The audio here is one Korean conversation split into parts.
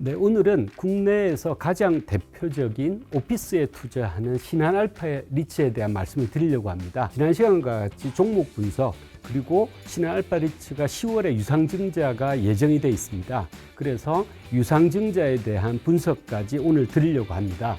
네, 오늘은 국내에서 가장 대표적인 오피스에 투자하는 신한알파리츠에 대한 말씀을 드리려고 합니다. 지난 시간과 같이 종목 분석 그리고 신한알파리츠가 10월에 유상증자가 예정이 되어 있습니다. 그래서 유상증자에 대한 분석까지 오늘 드리려고 합니다.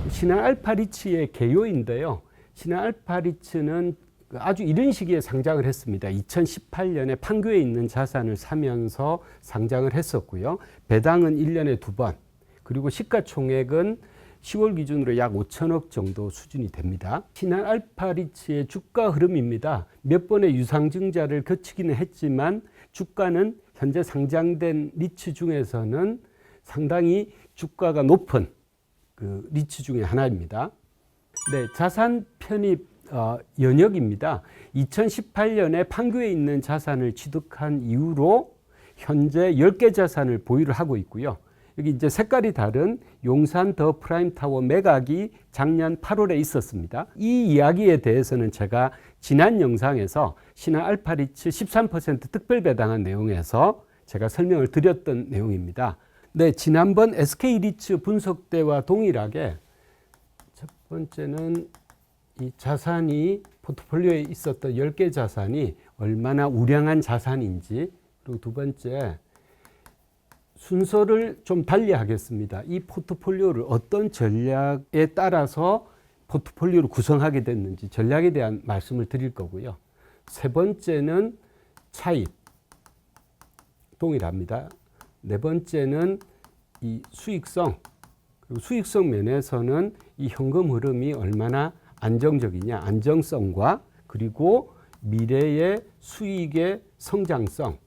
신한알파리츠의 개요인데요. 신한알파리츠는 아주 이른 시기에 상장을 했습니다. 2018년에 판교에 있는 자산을 사면서 상장을 했었고요. 배당은 1년에 2번, 그리고 시가총액은 10월 기준으로 약 5천억 정도 수준이 됩니다. 신한알파리츠의 주가 흐름입니다. 몇 번의 유상증자를 거치기는 했지만 주가는 현재 상장된 리츠 중에서는 상당히 주가가 높은 그 리츠 중에 하나입니다. 네, 자산 편입 연역입니다. 2018년에 판교에 있는 자산을 취득한 이후로 현재 10개 자산을 보유를 하고 있고요. 여기 이제 색깔이 다른 용산 더 프라임타워 매각이 작년 8월에 있었습니다. 이 이야기에 대해서는 제가 지난 영상에서 신한알파리츠 13% 특별 배당한 내용에서 제가 설명을 드렸던 내용입니다. 네, 지난번 SK리츠 분석 때와 동일하게 첫 번째는 이 자산이 포트폴리오에 있었던 10개 자산이 얼마나 우량한 자산인지, 그리고 두 번째 순서를 좀 달리 하겠습니다. 이 포트폴리오를 어떤 전략에 따라서 포트폴리오를 구성하게 됐는지 전략에 대한 말씀을 드릴 거고요. 세 번째는 차입, 동일합니다. 네 번째는 이 수익성, 그리고 수익성 면에서는 이 현금 흐름이 얼마나 안정적이냐, 안정성과 그리고 미래의 수익의 성장성,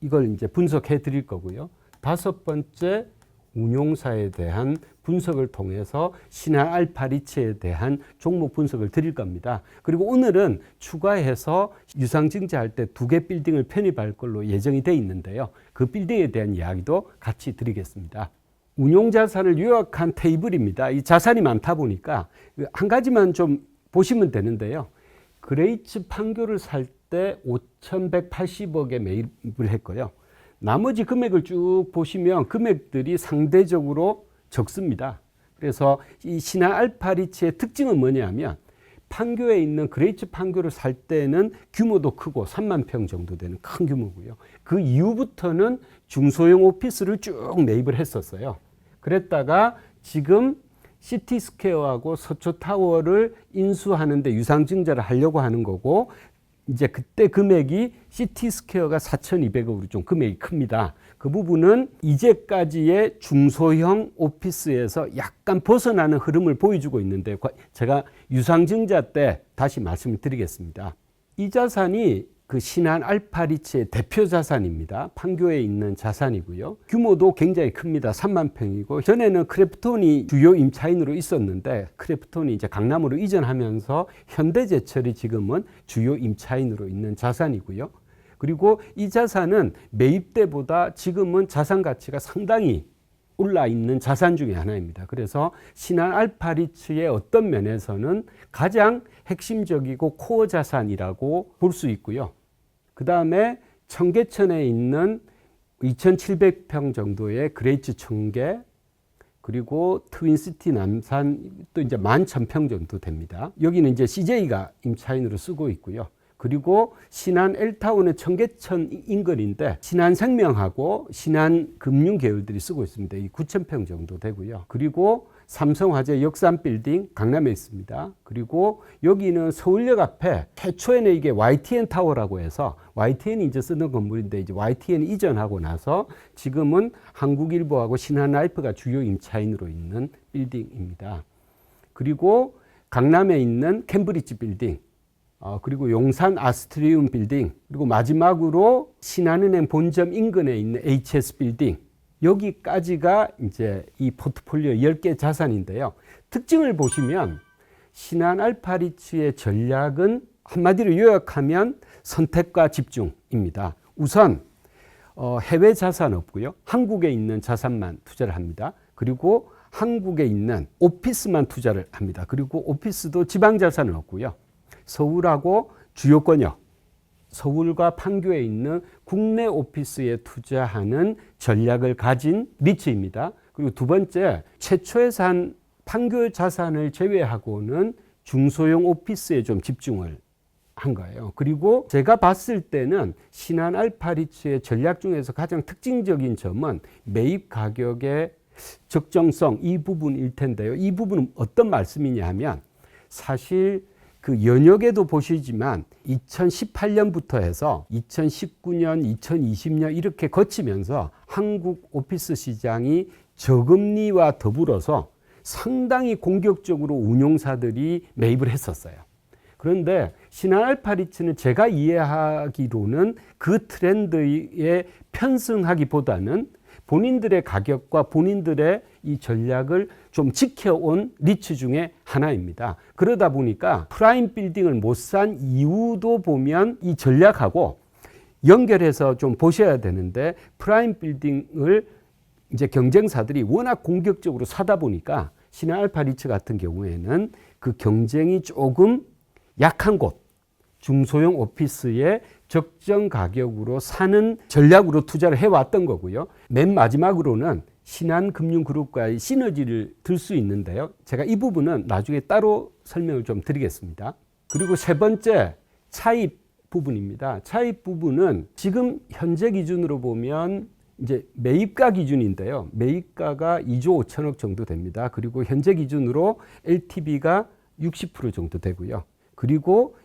이걸 이제 분석해 드릴 거고요. 다섯 번째, 운용사에 대한 분석을 통해서 신한알파리츠에 대한 종목 분석을 드릴 겁니다. 그리고 오늘은 추가해서 유상증자할 때 2개 빌딩을 편입할 걸로 예정이 돼 있는데요. 그 빌딩에 대한 이야기도 같이 드리겠습니다. 운용자산을 요약한 테이블입니다. 이 자산이 많다 보니까 한 가지만 좀 보시면 되는데요. 그레이츠 판교를 살 때 5,180억에 매입을 했고요. 나머지 금액을 쭉 보시면 금액들이 상대적으로 적습니다. 그래서 이 신한알파리츠의 특징은 뭐냐면 판교에 있는 그레이츠 판교를 살 때는 규모도 크고 3만 평 정도 되는 큰 규모고요. 그 이후부터는 중소형 오피스를 쭉 매입을 했었어요. 그랬다가 지금 시티스퀘어하고 서초타워를 인수하는데 유상증자를 하려고 하는 거고, 이제 그때 금액이 시티스퀘어가 4,200억으로 좀 금액이 큽니다. 그 부분은 이제까지의 중소형 오피스에서 약간 벗어나는 흐름을 보여주고 있는데 제가 유상증자 때 다시 말씀을 드리겠습니다. 이 자산이 그 신한알파리츠의 대표 자산입니다. 판교에 있는 자산이고요. 규모도 굉장히 큽니다. 3만 평이고, 전에는 크래프톤이 주요 임차인으로 있었는데 크래프톤이 이제 강남으로 이전하면서 현대제철이 지금은 주요 임차인으로 있는 자산이고요. 그리고 이 자산은 매입 때보다 지금은 자산 가치가 상당히 올라 있는 자산 중에 하나입니다. 그래서 신한알파리츠의 어떤 면에서는 가장 핵심적이고 코어 자산이라고 볼 수 있고요. 그 다음에 청계천에 있는 2,700평 정도의 그레이츠 청계, 그리고 트윈시티 남산 또 이제 11,000평 정도 됩니다. 여기는 이제 CJ가 임차인으로 쓰고 있고요. 그리고 신한 L타운의 청계천 인근인데 신한생명하고 신한금융 계열들이 쓰고 있습니다. 이 9,000평 정도 되고요. 그리고 삼성화재 역삼빌딩 강남에 있습니다. 그리고 여기는 서울역 앞에 최초에는 이게 YTN 타워라고 해서 YTN이 이제 쓰는 건물인데 이제 YTN이 이전하고 나서 지금은 한국일보하고 신한라이프가 주요 임차인으로 있는 빌딩입니다. 그리고 강남에 있는 캠브리지 빌딩, 그리고 용산 아스트리움 빌딩, 그리고 마지막으로 신한은행 본점 인근에 있는 HS 빌딩, 여기까지가 이제 이 포트폴리오 10개 자산인데요. 특징을 보시면 신한알파리츠의 전략은 한마디로 요약하면 선택과 집중입니다. 우선 해외 자산 없고요. 한국에 있는 자산만 투자를 합니다. 그리고 한국에 있는 오피스만 투자를 합니다. 그리고 오피스도 지방 자산은 없고요. 서울하고 주요권역, 서울과 판교에 있는 국내 오피스에 투자하는 전략을 가진 리츠입니다. 그리고 두 번째, 최초에 산 판교 자산을 제외하고는 중소형 오피스에 좀 집중을 한 거예요. 그리고 제가 봤을 때는 신한 알파리츠의 전략 중에서 가장 특징적인 점은 매입 가격의 적정성, 이 부분일 텐데요. 이 부분은 어떤 말씀이냐 하면 사실 그 연역에도 보시지만 2018년부터 해서 2019년, 2020년 이렇게 거치면서 한국 오피스 시장이 저금리와 더불어서 상당히 공격적으로 운용사들이 매입을 했었어요. 그런데 신한 알파리츠는 제가 이해하기로는 그 트렌드에 편승하기보다는 본인들의 가격과 본인들의 이 전략을 좀 지켜온 리츠 중에 하나입니다. 그러다 보니까 프라임 빌딩을 못 산 이유도 보면 이 전략하고 연결해서 좀 보셔야 되는데, 프라임 빌딩을 이제 경쟁사들이 워낙 공격적으로 사다 보니까 신한 알파리츠 같은 경우에는 그 경쟁이 조금 약한 곳, 중소형 오피스에 적정 가격으로 사는 전략으로 투자를 해왔던 거고요. 맨 마지막으로는 신한금융그룹과의 시너지를 들 수 있는데요. 제가 이 부분은 나중에 따로 설명을 좀 드리겠습니다. 그리고 세 번째, 차입 부분입니다. 차입 부분은 지금 현재 기준으로 보면 이제 매입가 기준인데요. 매입가가 2조 5천억 정도 됩니다. 그리고 현재 기준으로 LTV가 60% 정도 되고요. 그리고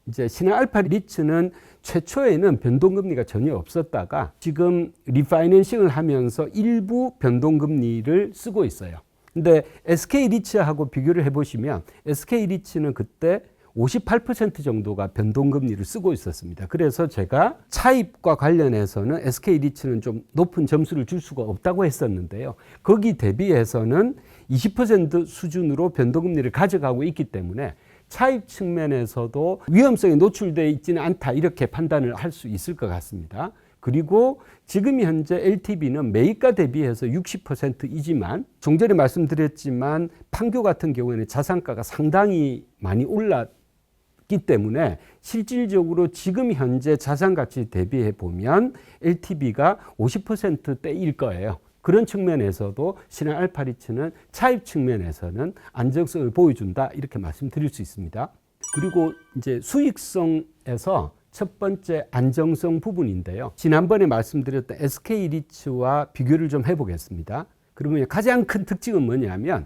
이제 신한 알파리츠는 최초에는 변동금리가 전혀 없었다가 지금 리파이낸싱을 하면서 일부 변동금리를 쓰고 있어요. 근데 SK리츠하고 비교를 해보시면 SK리츠는 그때 58% 정도가 변동금리를 쓰고 있었습니다. 그래서 제가 차입과 관련해서는 SK리츠는 좀 높은 점수를 줄 수가 없다고 했었는데요. 거기 대비해서는 20% 수준으로 변동금리를 가져가고 있기 때문에 차입 측면에서도 위험성에 노출되어 있지는 않다, 이렇게 판단을 할 수 있을 것 같습니다. 그리고 지금 현재 LTV는 매입가 대비해서 60%이지만 좀 전에 말씀드렸지만 판교 같은 경우에는 자산가가 상당히 많이 올랐기 때문에 실질적으로 지금 현재 자산가치 대비해 보면 LTV가 50%대일 거예요. 그런 측면에서도 신한 알파리츠는 차입 측면에서는 안정성을 보여준다, 이렇게 말씀드릴 수 있습니다. 그리고 이제 수익성에서 첫 번째 안정성 부분인데요. 지난번에 말씀드렸던 SK리츠와 비교를 좀 해보겠습니다. 그러면 가장 큰 특징은 뭐냐면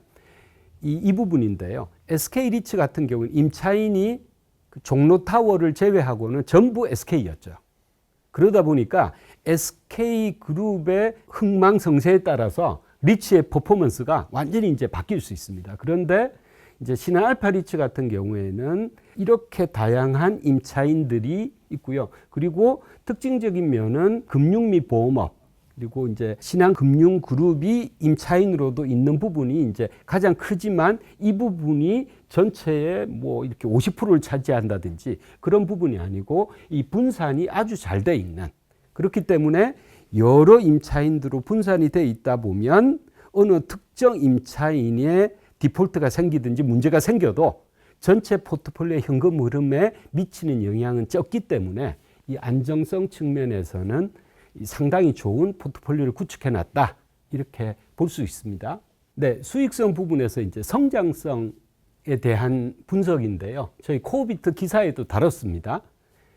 이 부분인데요. SK리츠 같은 경우는 임차인이 종로타워를 제외하고는 전부 SK였죠. 그러다 보니까 SK그룹의 흥망성쇠에 따라서 리츠의 퍼포먼스가 완전히 이제 바뀔 수 있습니다. 그런데 이제 신한 알파리츠 같은 경우에는 이렇게 다양한 임차인들이 있고요. 그리고 특징적인 면은 금융 및 보험업, 그리고 이제 신한금융그룹이 임차인으로도 있는 부분이 이제 가장 크지만 이 부분이 전체의 뭐 이렇게 50%를 차지한다든지 그런 부분이 아니고 이 분산이 아주 잘 돼 있는, 그렇기 때문에 여러 임차인들로 분산이 돼 있다 보면 어느 특정 임차인의 디폴트가 생기든지 문제가 생겨도 전체 포트폴리오의 현금 흐름에 미치는 영향은 적기 때문에 이 안정성 측면에서는 상당히 좋은 포트폴리오를 구축해놨다, 이렇게 볼 수 있습니다. 네, 수익성 부분에서 이제 성장성에 대한 분석인데요. 저희 코어비트 기사에도 다뤘습니다.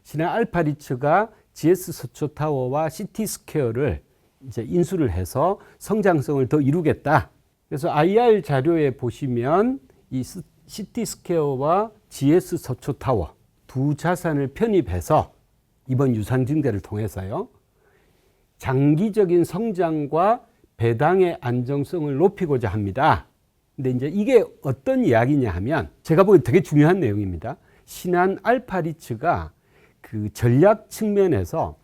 신한 알파리츠가 GS 서초타워와 시티스퀘어를 이제 인수를 해서 성장성을 더 이루겠다. 그래서 IR 자료에 보시면 이 시티스퀘어와 GS 서초타워 두 자산을 편입해서 이번 유상증대를 통해서요, 장기적인 성장과 배당의 안정성을 높이고자 합니다. 근데 이제 이게 어떤 이야기냐 하면 제가 보기엔 되게 중요한 내용입니다. 신한 알파리츠가 그 전략 측면에서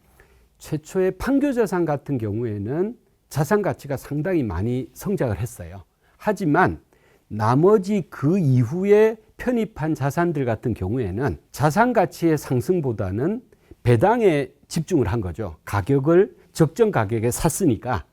최초의 판교자산 같은 경우에는 자산 가치가 상당히 많이 성장을 했어요. 하지만 나머지 그 이후에 편입한 자산들 같은 경우에는 자산 가치의 상승보다는 배당에 집중을 한 거죠. 가격을 적정 가격에 샀으니까.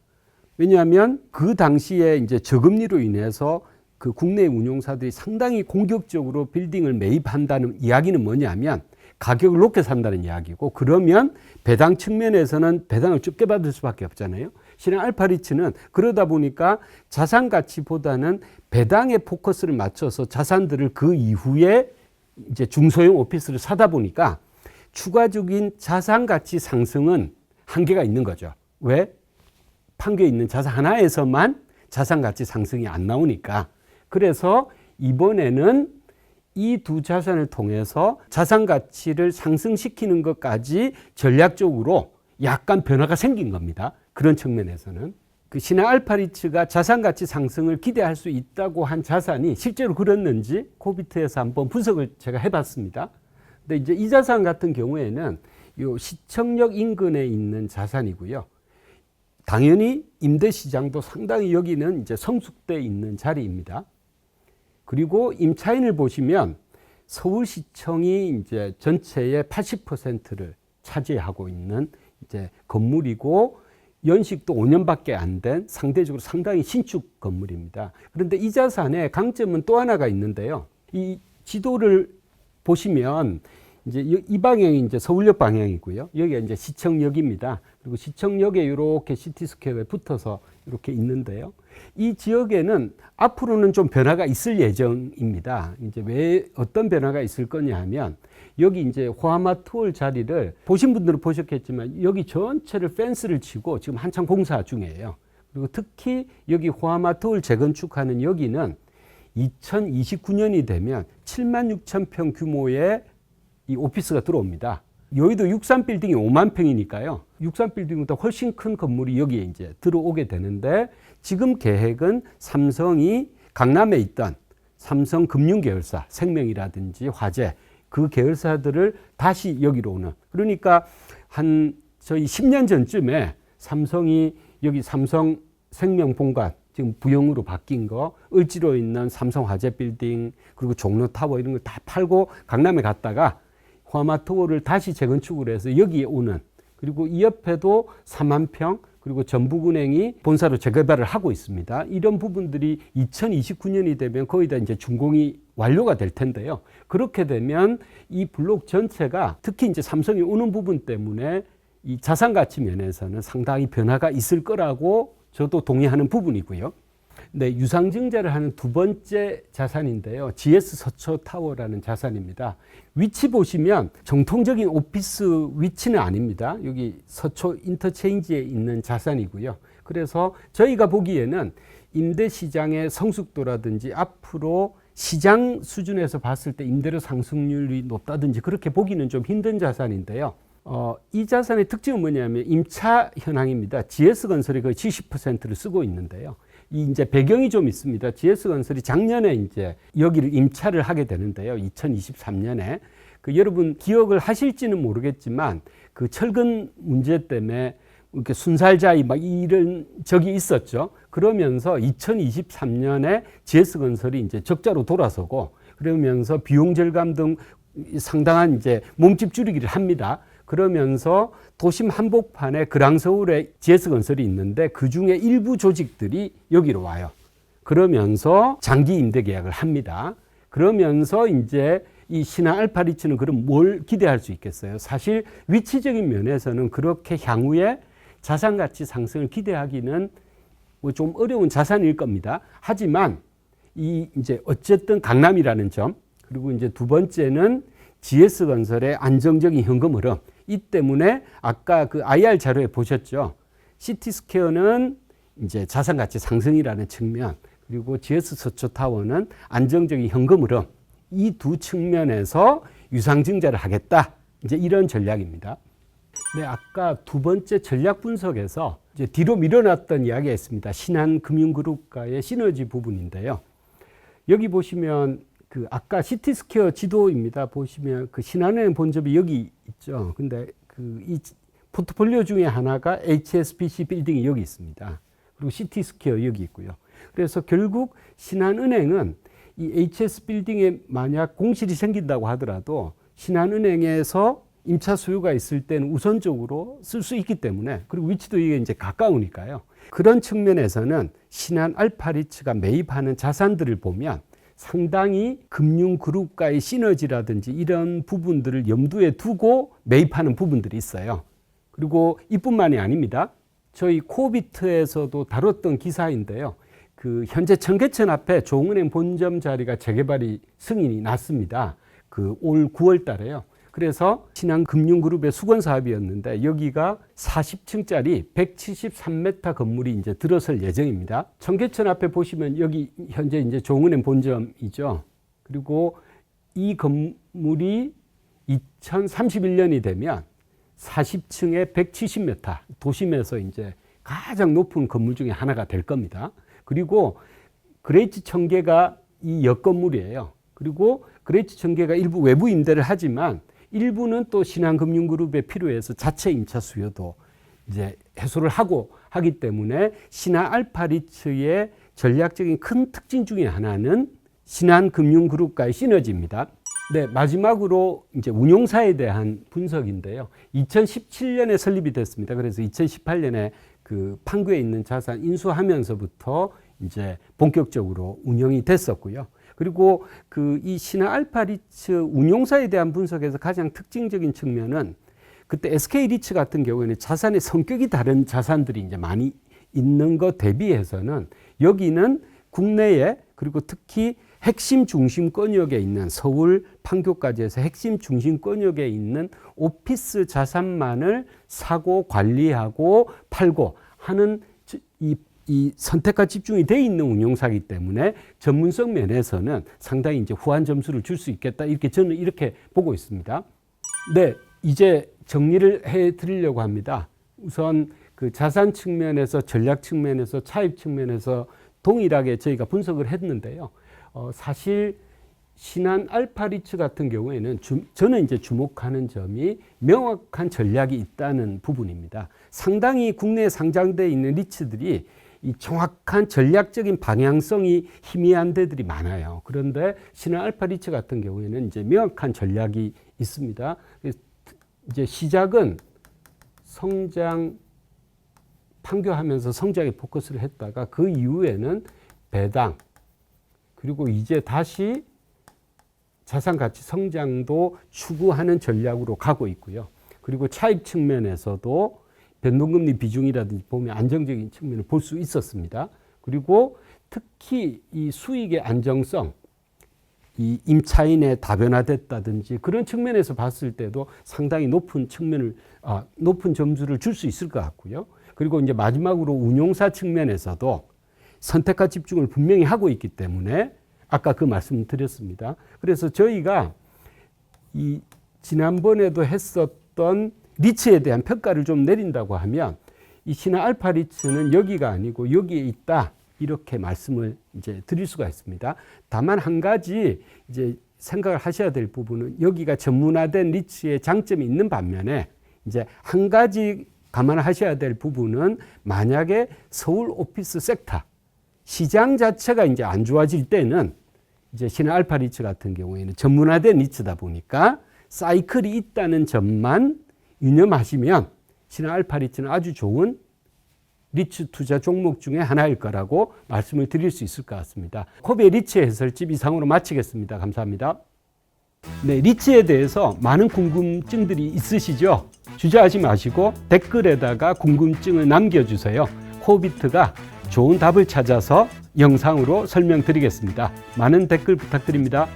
왜냐하면 그 당시에 이제 저금리로 인해서 그 국내 운용사들이 상당히 공격적으로 빌딩을 매입한다는 이야기는 뭐냐면 가격을 높게 산다는 이야기고, 그러면 배당 측면에서는 배당을 적게 받을 수밖에 없잖아요. 신한 알파리츠는 그러다 보니까 자산 가치보다는 배당에 포커스를 맞춰서 자산들을 그 이후에 이제 중소형 오피스를 사다 보니까 추가적인 자산 가치 상승은 한계가 있는 거죠. 왜? 판교에 있는 자산 하나에서만 자산 가치 상승이 안 나오니까. 그래서 이번에는 이 두 자산을 통해서 자산 가치를 상승시키는 것까지 전략적으로 약간 변화가 생긴 겁니다. 그런 측면에서는. 그 신한 알파리츠가 자산 가치 상승을 기대할 수 있다고 한 자산이 실제로 그렇는지 코비트에서 한번 분석을 제가 해봤습니다. 근데 이제 이 자산 같은 경우에는 요 시청역 인근에 있는 자산이고요. 당연히 임대 시장도 상당히 여기는 이제 성숙돼 있는 자리입니다. 그리고 임차인을 보시면 서울시청이 이제 전체의 80%를 차지하고 있는 이제 건물이고, 연식도 5년밖에 안 된 상대적으로 상당히 신축 건물입니다. 그런데 이 자산의 강점은 또 하나가 있는데요. 이 지도를 보시면 이제 이 방향이 이제 서울역 방향이고요. 여기가 이제 시청역입니다. 그리고 시청역에 이렇게 시티스퀘어에 붙어서 이렇게 있는데요. 이 지역에는 앞으로는 좀 변화가 있을 예정입니다. 이제 왜 어떤 변화가 있을 거냐 하면, 여기 이제 호아마트홀 자리를 보신 분들은 보셨겠지만 여기 전체를 펜스를 치고 지금 한창 공사 중이에요. 그리고 특히 여기 호아마트홀 재건축하는 여기는 2029년이 되면 7만 6천 평 규모의 이 오피스가 들어옵니다. 여의도 63빌딩이 5만 평이니까요. 63빌딩보다 훨씬 큰 건물이 여기에 이제 들어오게 되는데, 지금 계획은 삼성이 강남에 있던 삼성 금융계열사, 생명이라든지 화재, 그 계열사들을 다시 여기로 오는. 그러니까 저희 10년 전쯤에 삼성이 여기 삼성 생명본관, 지금 부영으로 바뀐 거, 을지로 있는 삼성 화재 빌딩, 그리고 종로타워 이런 걸 다 팔고 강남에 갔다가 호아마트홀을 다시 재건축을 해서 여기에 오는, 그리고 이 옆에도 4만 평, 그리고 전북은행이 본사로 재개발을 하고 있습니다. 이런 부분들이 2029년이 되면 거의 다 이제 준공이 완료가 될 텐데요. 그렇게 되면 이 블록 전체가 특히 이제 삼성이 오는 부분 때문에 이 자산 가치 면에서는 상당히 변화가 있을 거라고 저도 동의하는 부분이고요. 네, 유상증자를 하는 두 번째 자산인데요. GS 서초타워라는 자산입니다. 위치 보시면 정통적인 오피스 위치는 아닙니다. 여기 서초 인터체인지에 있는 자산이고요. 그래서 저희가 보기에는 임대시장의 성숙도라든지 앞으로 시장 수준에서 봤을 때 임대료 상승률이 높다든지 그렇게 보기는 좀 힘든 자산인데요. 이 자산의 특징은 뭐냐면 임차 현황입니다. GS건설이 거의 70%를 쓰고 있는데요. 이 이제 배경이 좀 있습니다. GS건설이 작년에 이제 여기를 임차를 하게 되는데요. 2023년에. 여러분 기억을 하실지는 모르겠지만 그 철근 문제 때문에 이렇게 순살자이 막 이런 적이 있었죠. 그러면서 2023년에 GS건설이 이제 적자로 돌아서고, 그러면서 비용 절감 등 상당한 이제 몸집 줄이기를 합니다. 그러면서 도심 한복판에 그랑서울에 GS건설이 있는데 그 중에 일부 조직들이 여기로 와요. 그러면서 장기 임대 계약을 합니다. 그러면서 이제 이 신한 알파리츠는 그럼 뭘 기대할 수 있겠어요? 사실 위치적인 면에서는 그렇게 향후에 자산 가치 상승을 기대하기는 뭐 좀 어려운 자산일 겁니다. 하지만 이 이제 어쨌든 강남이라는 점, 그리고 이제 두 번째는 GS건설의 안정적인 현금 흐름. 이 때문에 아까 그 IR 자료에 보셨죠. 시티스퀘어는 이제 자산 가치 상승이라는 측면, 그리고 GS 서초타워는 안정적인 현금 흐름. 이 두 측면에서 유상증자를 하겠다. 이제 이런 전략입니다. 네, 아까 두 번째 전략 분석에서 이제 뒤로 밀어놨던 이야기가 있습니다. 신한금융그룹과의 시너지 부분인데요. 여기 보시면 그 아까 시티스퀘어 지도입니다. 보시면 그 신한은행 본점이 여기 있죠. 근데 그 이 포트폴리오 중에 하나가 HSBC 빌딩이 여기 있습니다. 그리고 시티스퀘어 여기 있고요. 그래서 결국 신한은행은 이 HS 빌딩에 만약 공실이 생긴다고 하더라도 신한은행에서 임차 수요가 있을 때는 우선적으로 쓸 수 있기 때문에, 그리고 위치도 이게 이제 가까우니까요. 그런 측면에서는 신한 알파리츠가 매입하는 자산들을 보면 상당히 금융그룹과의 시너지라든지 이런 부분들을 염두에 두고 매입하는 부분들이 있어요. 그리고 이뿐만이 아닙니다. 저희 코비트에서도 다뤘던 기사인데요. 그 현재 청계천 앞에 조흥은행 본점 자리가 재개발이 승인이 났습니다. 그 올 9월 달에요. 그래서 신한금융그룹의 수건 사업이었는데 여기가 40층짜리 173m 건물이 이제 들어설 예정입니다. 청계천 앞에 보시면 여기 현재 이제 조흥은행 본점이죠. 그리고 이 건물이 2031년이 되면 40층에 170m, 도심에서 이제 가장 높은 건물 중에 하나가 될 겁니다. 그리고 그레이츠 청계가 이 옆 건물이에요. 그리고 그레이츠 청계가 일부 외부 임대를 하지만 일부는 또 신한금융그룹에 필요해서 자체 임차 수요도 이제 해소를 하기 때문에 신한알파리츠의 전략적인 큰 특징 중에 하나는 신한금융그룹과의 시너지입니다. 네, 마지막으로 이제 운용사에 대한 분석인데요. 2017년에 설립이 됐습니다. 그래서 2018년에 그 판교에 있는 자산 인수하면서부터 이제 본격적으로 운영이 됐었고요. 그리고 그 이 신한알파리츠 운용사에 대한 분석에서 가장 특징적인 측면은 그때 SK리츠 같은 경우에는 자산의 성격이 다른 자산들이 이제 많이 있는 것 대비해서는 여기는 국내에 그리고 특히 핵심 중심권역에 있는 서울 판교까지 해서 핵심 중심권역에 있는 오피스 자산만을 사고 관리하고 팔고 하는 이 선택과 집중이 돼 있는 운용사이기 때문에 전문성 면에서는 상당히 이제 후한 점수를 줄 수 있겠다. 이렇게 저는 이렇게 보고 있습니다. 네, 이제 정리를 해 드리려고 합니다. 우선 그 자산 측면에서 전략 측면에서 차입 측면에서 동일하게 저희가 분석을 했는데요. 사실 신한알파리츠 같은 경우에는 저는 이제 주목하는 점이 명확한 전략이 있다는 부분입니다. 상당히 국내에 상장되어 있는 리츠들이 이 정확한 전략적인 방향성이 희미한 데들이 많아요. 그런데 신한알파리츠 같은 경우에는 이제 명확한 전략이 있습니다. 이제 시작은 성장, 판교하면서 성장에 포커스를 했다가 그 이후에는 배당, 그리고 이제 다시 자산가치 성장도 추구하는 전략으로 가고 있고요. 그리고 차입 측면에서도 변동금리 비중이라든지 보면 안정적인 측면을 볼 수 있었습니다. 그리고 특히 이 수익의 안정성, 이 임차인의 다변화됐다든지 그런 측면에서 봤을 때도 상당히 높은 점수를 줄 수 있을 것 같고요. 그리고 이제 마지막으로 운용사 측면에서도 선택과 집중을 분명히 하고 있기 때문에 아까 그 말씀 드렸습니다. 그래서 저희가 이 지난번에도 했었던 리츠에 대한 평가를 좀 내린다고 하면 이 신한알파리츠는 여기가 아니고 여기에 있다. 이렇게 말씀을 이제 드릴 수가 있습니다. 다만 한 가지 이제 생각을 하셔야 될 부분은 여기가 전문화된 리츠의 장점이 있는 반면에 이제 한 가지 감안하셔야 될 부분은 만약에 서울 오피스 섹터 시장 자체가 이제 안 좋아질 때는 이제 신한알파리츠 같은 경우에는 전문화된 리츠다 보니까 사이클이 있다는 점만 유념하시면 신한알파리츠는 아주 좋은 리츠 투자 종목 중에 하나일 거라고 말씀을 드릴 수 있을 것 같습니다. 코베 리츠 해설집 이상으로 마치겠습니다. 감사합니다. 네, 리츠에 대해서 많은 궁금증들이 있으시죠? 주저하지 마시고 댓글에다가 궁금증을 남겨주세요. 코비트가 좋은 답을 찾아서 영상으로 설명드리겠습니다. 많은 댓글 부탁드립니다.